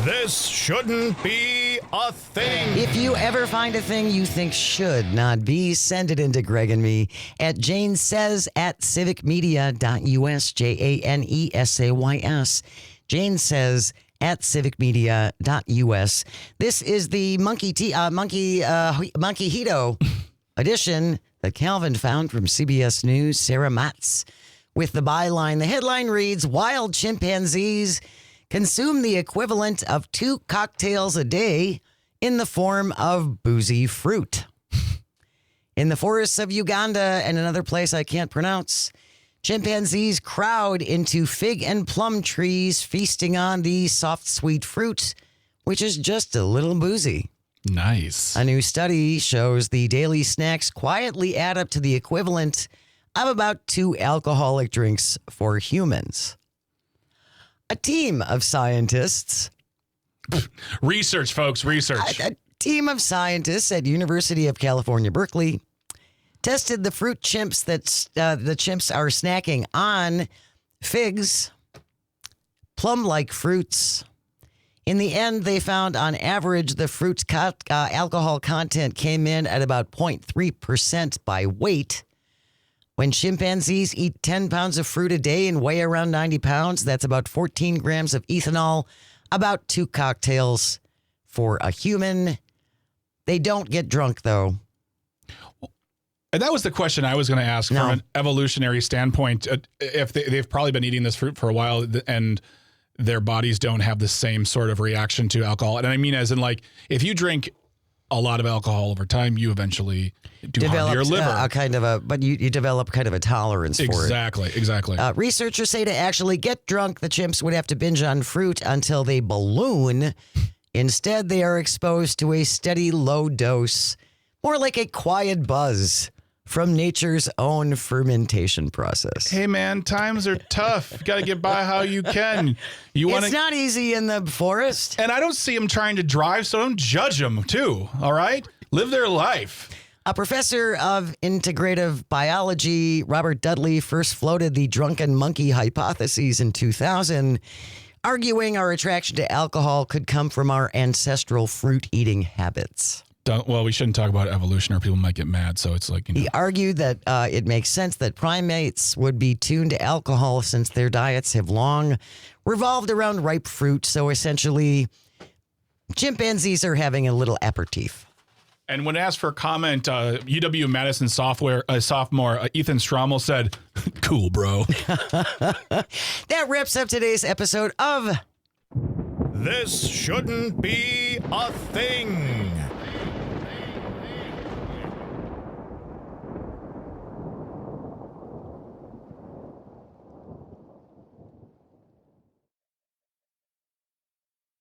This shouldn't be a thing. If you ever find a thing you think should not be, send it into Greg and me at janesays@civicmedia.us, JANESAYS. Jane says at civicmedia.us. This is the Monkey-Jito edition that Calvin found from CBS News. Sarah Matz with the byline. The headline reads, "Wild chimpanzees consume the equivalent of 2 cocktails a day in the form of boozy fruit." In the forests of Uganda and another place I can't pronounce, chimpanzees crowd into fig and plum trees, feasting on the soft, sweet fruit, which is just a little boozy. Nice. A new study shows the daily snacks quietly add up to the equivalent of about 2 alcoholic drinks for humans. A team of scientists... Research, folks, research. A team of scientists at University of California, Berkeley, tested the fruit chimps that the chimps are snacking on: figs, plum-like fruits. In the end, they found on average the fruit's alcohol content came in at about 0.3% by weight. When chimpanzees eat 10 pounds of fruit a day and weigh around 90 pounds, that's about 14 grams of ethanol, about 2 cocktails for a human. They don't get drunk, though. And that was the question I was going to ask from an evolutionary standpoint. If they've probably been eating this fruit for a while and their bodies don't have the same sort of reaction to alcohol. And I mean, as in, like, if you drink a lot of alcohol over time, you eventually do harm to your liver. But you develop kind of a tolerance for it. Exactly. Researchers say to actually get drunk, the chimps would have to binge on fruit until they balloon. Instead, they are exposed to a steady low dose, more like a quiet buzz from nature's own fermentation process. Hey, man, times are tough. You got to get by how you can. It's not easy in the forest. And I don't see them trying to drive, so don't judge them, too. All right? Live their life. A professor of integrative biology, Robert Dudley, first floated the drunken monkey hypothesis in 2000, arguing our attraction to alcohol could come from our ancestral fruit-eating habits. Well, we shouldn't talk about evolution or people might get mad, so it's like, He argued that it makes sense that primates would be tuned to alcohol since their diets have long revolved around ripe fruit, so essentially chimpanzees are having a little aperitif. And when asked for a comment, UW-Madison sophomore Ethan Strommel said, "Cool, bro." That wraps up today's episode of This shouldn't be a thing.